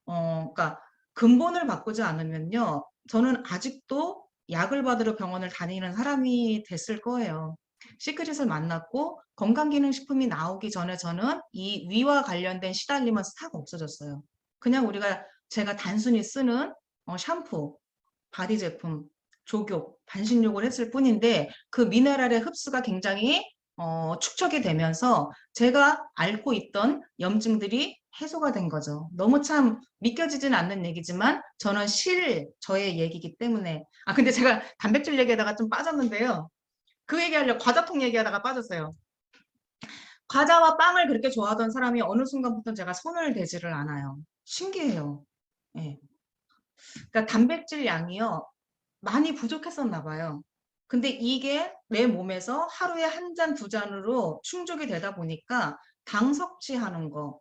그러니까 근본을 바꾸지 않으면요. 저는 아직도 약을 받으러 병원을 다니는 사람이 됐을 거예요. 시크릿을 만났고 건강기능식품이 나오기 전에 저는 이 위와 관련된 시달림은 싹 없어졌어요. 그냥 제가 단순히 쓰는 샴푸, 바디 제품, 족욕, 반신욕을 했을 뿐인데 그 미네랄의 흡수가 굉장히 축적이 되면서 제가 앓고 있던 염증들이 해소가 된 거죠. 너무 참 믿겨지진 않는 얘기지만 저는 저의 얘기이기 때문에 근데 제가 단백질 얘기하다가 좀 빠졌는데요. 그 얘기하려고 과자통 얘기하다가 빠졌어요. 과자와 빵을 그렇게 좋아하던 사람이 어느 순간부터 제가 손을 대지를 않아요. 신기해요. 예. 그러니까 단백질 양이요. 많이 부족했었나 봐요. 근데 이게 내 몸에서 하루에 한 잔, 두 잔으로 충족이 되다 보니까 당 섭취하는 거,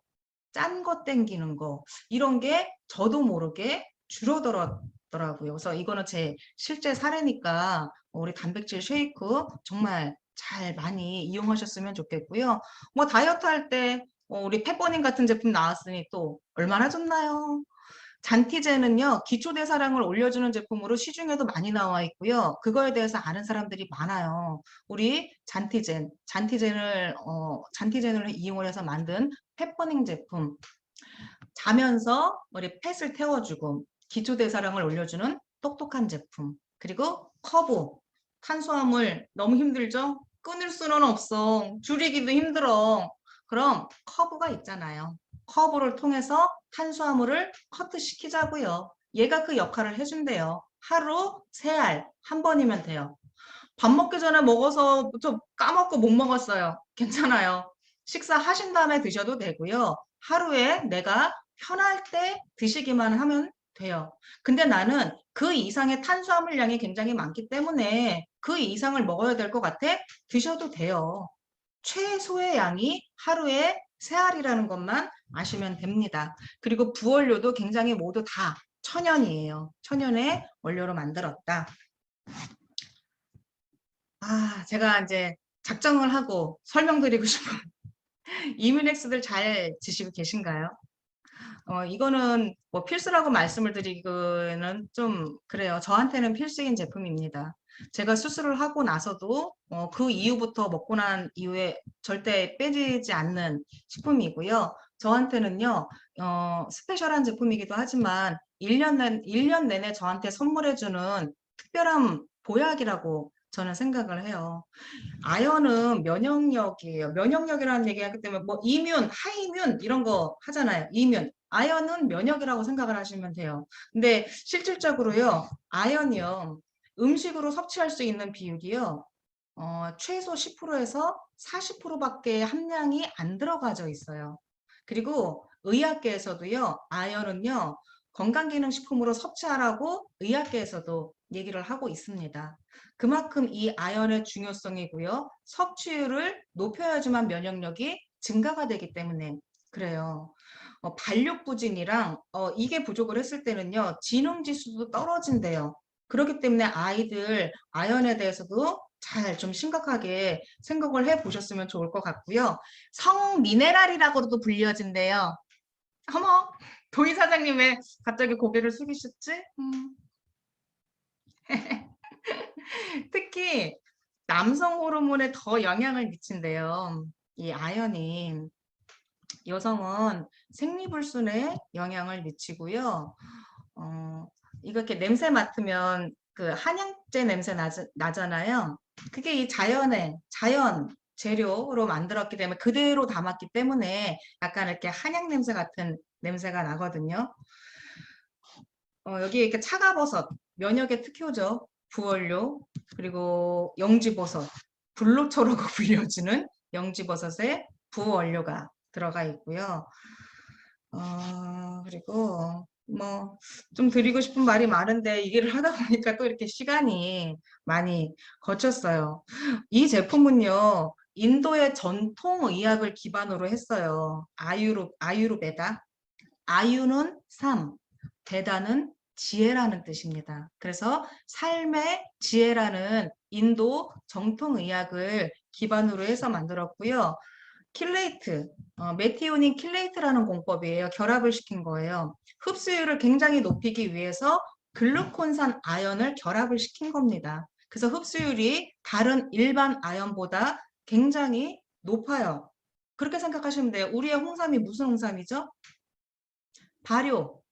짠 거 땡기는 거, 이런 게 저도 모르게 줄어들었더라고요. 그래서 이거는 제 실제 사례니까 우리 단백질 쉐이크 정말 잘 많이 이용하셨으면 좋겠고요. 뭐 다이어트 할 때 우리 페퍼닌 같은 제품 나왔으니 또 얼마나 좋나요? 잔티제는요, 기초대사량을 올려주는 제품으로 시중에도 많이 나와 있고요. 그거에 대해서 아는 사람들이 많아요. 우리 잔티젠을 이용을 해서 만든 페퍼닝 제품. 자면서 우리 팻을 태워주고, 기초대사량을 올려주는 똑똑한 제품. 그리고 커브. 탄수화물 너무 힘들죠? 끊을 수는 없어. 줄이기도 힘들어. 그럼 커브가 있잖아요. 커브를 통해서 탄수화물을 커트시키자고요. 얘가 그 역할을 해준대요. 하루 3알 한 번이면 돼요. 밥 먹기 전에 먹어서 저 까먹고 못 먹었어요. 괜찮아요. 식사하신 다음에 드셔도 되고요. 하루에 내가 편할 때 드시기만 하면 돼요. 근데 나는 그 이상의 탄수화물량이 굉장히 많기 때문에 그 이상을 먹어야 될 것 같아? 드셔도 돼요. 최소의 양이 하루에 3알이라는 것만 아시면 됩니다. 그리고 부원료도 굉장히 모두 다 천연이에요. 천연의 원료로 만들었다. 제가 이제 작정을 하고 설명드리고 싶은 이뮤넥스들 잘 드시고 계신가요? 이거는 뭐 필수라고 말씀을 드리기는 좀 그래요. 저한테는 필수인 제품입니다. 제가 수술을 하고 나서도 그 이후부터 먹고 난 이후에 절대 빼지지 않는 식품이고요. 저한테는요, 스페셜한 제품이기도 하지만 1년 내내 저한테 선물해주는 특별한 보약이라고 저는 생각을 해요. 아연은 면역력이에요. 면역력이라는 얘기하기 때문에 뭐 이뮨, 하이뮨 이런 거 하잖아요. 이뮨. 아연은 면역이라고 생각을 하시면 돼요. 근데 실질적으로요. 아연이요. 음식으로 섭취할 수 있는 비율이요. 최소 10%에서 40%밖에 함량이 안 들어가져 있어요. 그리고 의학계에서도요. 아연은요. 건강기능식품으로 섭취하라고 의학계에서도 얘기를 하고 있습니다. 그만큼 이 아연의 중요성이고요. 섭취율을 높여야지만 면역력이 증가가 되기 때문에 그래요. 발육부진이랑 이게 부족을 했을 때는요. 지능지수도 떨어진대요. 그렇기 때문에 아이들 아연에 대해서도 잘 좀 심각하게 생각을 해 보셨으면 좋을 것 같고요. 성미네랄이라고도 불려진대요. 어머, 도희 사장님 왜 갑자기 고개를 숙이셨지? 특히 남성 호르몬에 더 영향을 미친대요. 이 아연이 여성은 생리불순에 영향을 미치고요. 이거 이렇게 냄새 맡으면 그 한약재 냄새 나잖아요. 그게 이 자연 재료로 만들었기 때문에 그대로 담았기 때문에 약간 이렇게 한약 냄새 같은 냄새가 나거든요. 여기 이렇게 차가버섯, 면역의 특효죠. 부원료, 그리고 영지버섯. 불로초라고 불려지는 영지버섯의 부원료가 들어가 있고요. 그리고 뭐 좀 드리고 싶은 말이 많은데 이 일을 하다 보니까 또 이렇게 시간이 많이 거쳤어요. 이 제품은요, 인도의 전통 의학을 기반으로 했어요. 아유르베다. 아유는 삶, 베다는 지혜라는 뜻입니다. 그래서 삶의 지혜라는 인도 정통 의학을 기반으로 해서 만들었고요. 킬레이트, 메티오닌 킬레이트라는 공법이에요. 결합을 시킨 거예요. 흡수율을 굉장히 높이기 위해서 글루콘산 아연을 결합을 시킨 겁니다. 그래서 흡수율이 다른 일반 아연보다 굉장히 높아요. 그렇게 생각하시면 돼요. 우리의 홍삼이 무슨 홍삼이죠? 발효.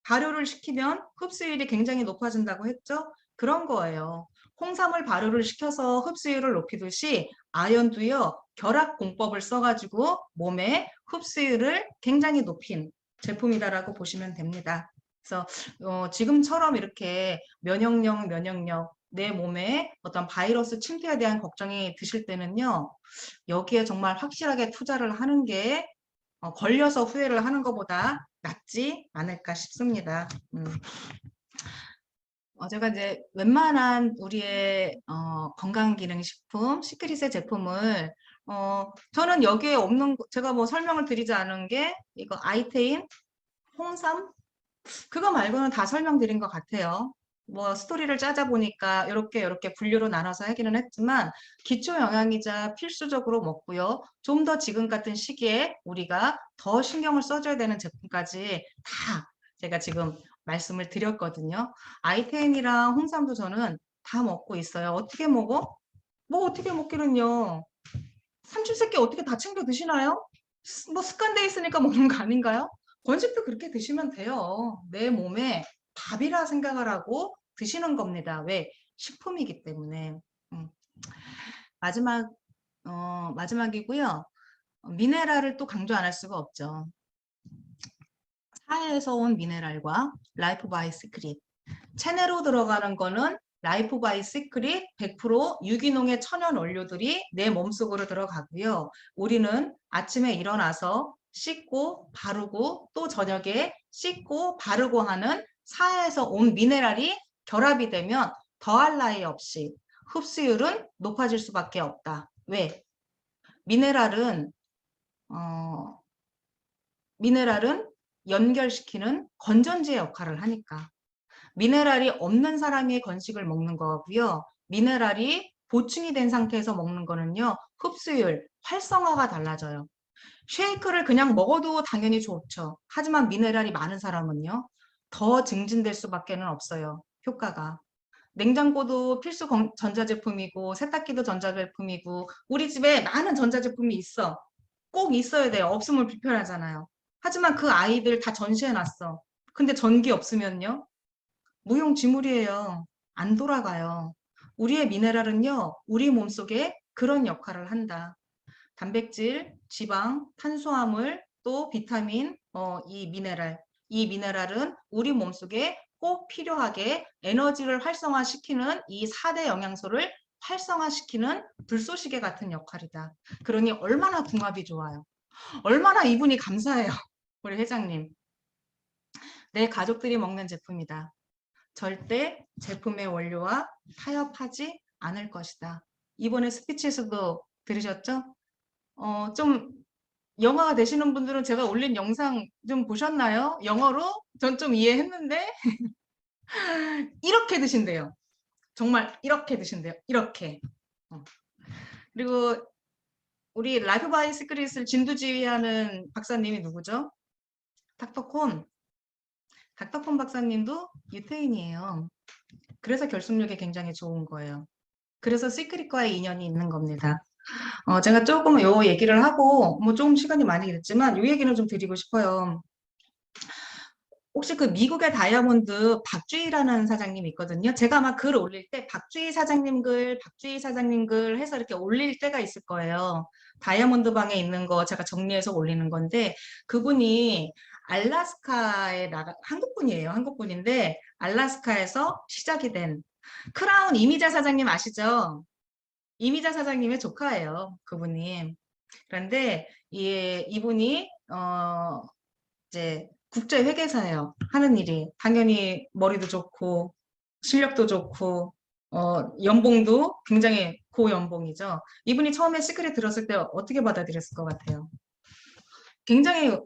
발효를 시키면 흡수율이 굉장히 높아진다고 했죠? 그런 거예요. 홍삼을 발효를 시켜서 흡수율을 높이듯이 아연도요, 결합 공법을 써가지고 몸의 흡수율을 굉장히 높인 제품이다라고 보시면 됩니다. 그래서 지금처럼 이렇게 면역력, 내 몸에 어떤 바이러스 침투에 대한 걱정이 드실 때는요, 여기에 정말 확실하게 투자를 하는 게 걸려서 후회를 하는 것보다 낫지 않을까 싶습니다. 제가 이제 웬만한 우리의 건강기능식품, 시크릿의 제품을 저는 여기에 없는 제가 뭐 설명을 드리지 않은 게 이거 아이테인, 홍삼 그거 말고는 다 설명드린 것 같아요. 뭐 스토리를 짜자 보니까 이렇게 분류로 나눠서 하기는 했지만 기초 영양이자 필수적으로 먹고요. 좀 더 지금 같은 시기에 우리가 더 신경을 써줘야 되는 제품까지 다 제가 지금 말씀을 드렸거든요. 아이텐이랑 홍삼도 저는 다 먹고 있어요. 어떻게 먹어? 뭐 어떻게 먹기는요. 삼십세끼 어떻게 다 챙겨 드시나요? 뭐 습관돼 있으니까 먹는 거 아닌가요? 건식도 그렇게 드시면 돼요. 내 몸에 밥이라 생각을 하고 드시는 겁니다. 왜? 식품이기 때문에. 음. 마지막이고요. 미네랄을 또 강조 안 할 수가 없죠. 사해에서 온 미네랄과 라이프 바이 시크릿. 체내로 들어가는 거는 라이프 바이 시크릿 100% 유기농의 천연 원료들이 내 몸속으로 들어가고요. 우리는 아침에 일어나서 씻고 바르고 또 저녁에 씻고 바르고 하는 사해에서 온 미네랄이 결합이 되면 더할 나위 없이 흡수율은 높아질 수밖에 없다. 왜? 미네랄은 어, 미네랄은 연결시키는 건전지의 역할을 하니까. 미네랄이 없는 사람이 건식을 먹는 거고요. 미네랄이 보충이 된 상태에서 먹는 거는요. 흡수율, 활성화가 달라져요. 쉐이크를 그냥 먹어도 당연히 좋죠. 하지만 미네랄이 많은 사람은요. 더 증진될 수밖에는 없어요. 효과가. 냉장고도 필수 전자제품이고 세탁기도 전자제품이고 우리 집에 많은 전자제품이 있어. 꼭 있어야 돼요. 없으면 불편하잖아요. 하지만 그 아이들 다 전시해놨어. 근데 전기 없으면요. 무용지물이에요. 안 돌아가요. 우리의 미네랄은요, 우리 몸속에 그런 역할을 한다. 단백질, 지방, 탄수화물, 또 비타민, 이 미네랄은 우리 몸속에 꼭 필요하게 에너지를 활성화시키는 이 4대 영양소를 활성화시키는 불쏘시개 같은 역할이다. 그러니 얼마나 궁합이 좋아요. 얼마나 이분이 감사해요. 우리 회장님. 내 가족들이 먹는 제품이다. 절대 제품의 원료와 타협하지 않을 것이다. 이번에 스피치에서도 들으셨죠? 좀 영어가 되시는 분들은 제가 올린 영상 좀 보셨나요? 영어로? 전 좀 이해했는데 이렇게 드신대요. 정말 이렇게 드신대요. 이렇게. 그리고 우리 라이프 바이 시크릿을 진두지휘하는 박사님이 누구죠? 닥터콘. 닥터콘 박사님도 유태인이에요. 그래서 결속력이 굉장히 좋은 거예요. 그래서 시크릿과의 인연이 있는 겁니다. 제가 조금 요 얘기를 하고, 뭐 조금 시간이 많이 됐지만, 요 얘기는 좀 드리고 싶어요. 혹시 그 미국의 다이아몬드 박주희라는 사장님이 있거든요. 제가 아마 글 올릴 때 박주희 사장님 글 해서 이렇게 올릴 때가 있을 거예요. 다이아몬드 방에 있는 거 제가 정리해서 올리는 건데, 그분이 알라스카에 한국분이에요. 한국분인데, 알라스카에서 시작이 된 크라운 이미자 사장님 아시죠? 이미자 사장님의 조카예요, 그분이. 그런데 이분이 이제 국제회계사예요. 하는 일이 당연히 머리도 좋고 실력도 좋고 연봉도 굉장히 고연봉이죠. 이분이 처음에 시크릿 들었을 때 어떻게 받아들였을 것 같아요? 굉장히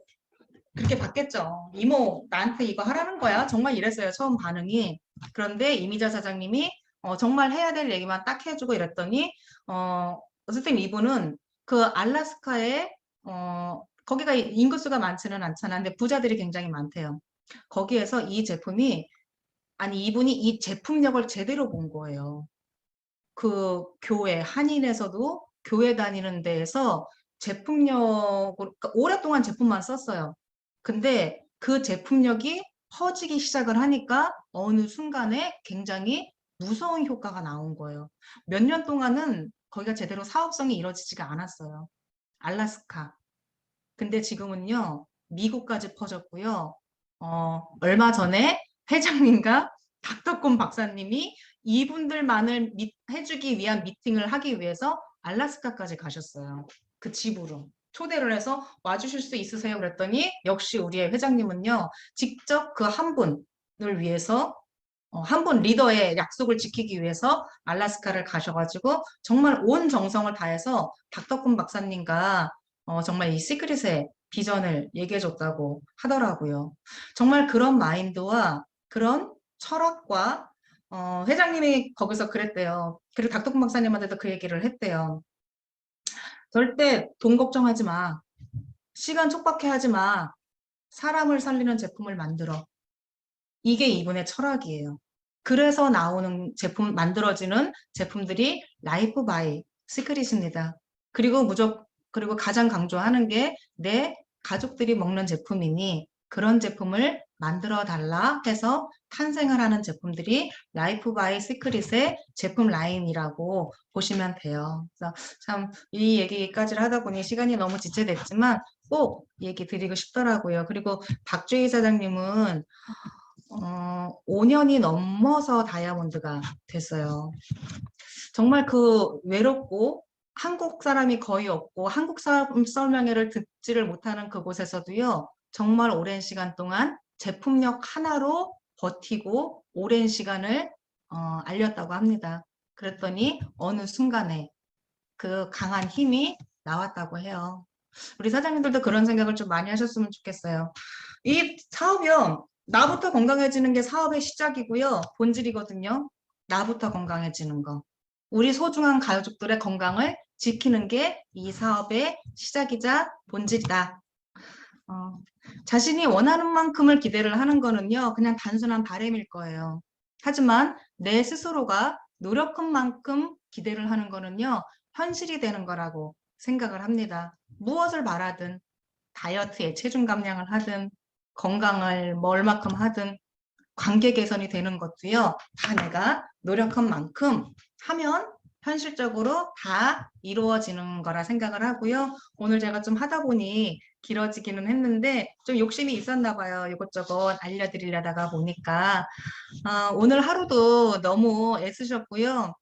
그렇게 받겠죠. 이모, 나한테 이거 하라는 거야? 정말 이랬어요, 처음 반응이. 그런데 이미자 사장님이 정말 해야 될 얘기만 딱 해주고 이랬더니, 어쨌든 이분은 그 알라스카에, 거기가 인구수가 많지는 않잖아. 근데 부자들이 굉장히 많대요. 거기에서 이 제품이, 아니, 이분이 이 제품력을 제대로 본 거예요. 그 교회, 한인에서도 교회 다니는 데에서 제품력을, 그러니까 오랫동안 제품만 썼어요. 근데 그 제품력이 퍼지기 시작을 하니까 어느 순간에 굉장히 무서운 효과가 나온 거예요. 몇 년 동안은 거기가 제대로 사업성이 이루어지지가 않았어요. 알라스카. 근데 지금은요, 미국까지 퍼졌고요. 얼마 전에 회장님과 닥터콘 박사님이 이분들만을 해주기 위한 미팅을 하기 위해서 알라스카까지 가셨어요. 그 집으로. 초대를 해서 와주실 수 있으세요? 그랬더니 역시 우리의 회장님은요, 직접 그 한 분을 위해서 한 분 리더의 약속을 지키기 위해서 알라스카를 가셔가지고 정말 온 정성을 다해서 닥터콘 박사님과 정말 이 시크릿의 비전을 얘기해줬다고 하더라고요. 정말 그런 마인드와 그런 철학과 회장님이 거기서 그랬대요. 그리고 닥터콘 박사님한테도 그 얘기를 했대요. 절대 돈 걱정하지 마. 시간 촉박해하지 마. 사람을 살리는 제품을 만들어. 이게 이분의 철학이에요. 그래서 나오는 제품, 만들어지는 제품들이 라이프 바이 시크릿입니다. 그리고 가장 강조하는 게 내 가족들이 먹는 제품이니 그런 제품을 만들어 달라 해서 탄생을 하는 제품들이 라이프 바이 시크릿의 제품 라인이라고 보시면 돼요. 그래서 참 이 얘기까지를 하다 보니 시간이 너무 지체됐지만 꼭 얘기 드리고 싶더라고요. 그리고 박주희 사장님은 5년이 넘어서 다이아몬드가 됐어요. 정말 그 외롭고 한국 사람이 거의 없고 한국 사람 설명회를 듣지를 못하는 그곳에서도요. 정말 오랜 시간 동안 제품력 하나로 버티고 오랜 시간을 알렸다고 합니다. 그랬더니 어느 순간에 그 강한 힘이 나왔다고 해요. 우리 사장님들도 그런 생각을 좀 많이 하셨으면 좋겠어요. 이 사업이요. 나부터 건강해지는 게 사업의 시작이고요. 본질이거든요. 나부터 건강해지는 거. 우리 소중한 가족들의 건강을 지키는 게 이 사업의 시작이자 본질이다. 어, 자신이 원하는 만큼을 기대를 하는 거는요. 그냥 단순한 바람일 거예요. 하지만 내 스스로가 노력한 만큼 기대를 하는 거는요. 현실이 되는 거라고 생각을 합니다. 무엇을 바라든 다이어트에 체중 감량을 하든 건강을 뭐 얼마큼 하든 관계 개선이 되는 것도요. 다 내가 노력한 만큼 하면 현실적으로 다 이루어지는 거라 생각을 하고요. 오늘 제가 좀 하다 보니 길어지기는 했는데 좀 욕심이 있었나 봐요. 이것저것 알려드리려다가 보니까 오늘 하루도 너무 애쓰셨고요.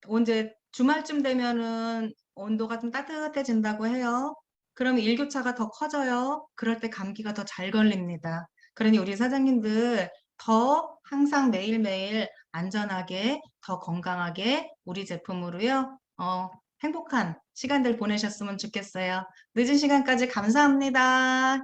언제 주말쯤 되면은 온도가 좀 따뜻해진다고 해요. 그럼 일교차가 더 커져요. 그럴 때 감기가 더 잘 걸립니다. 그러니 우리 사장님들 더 항상 매일매일 안전하게, 더 건강하게 우리 제품으로요. 행복한 시간들 보내셨으면 좋겠어요. 늦은 시간까지 감사합니다.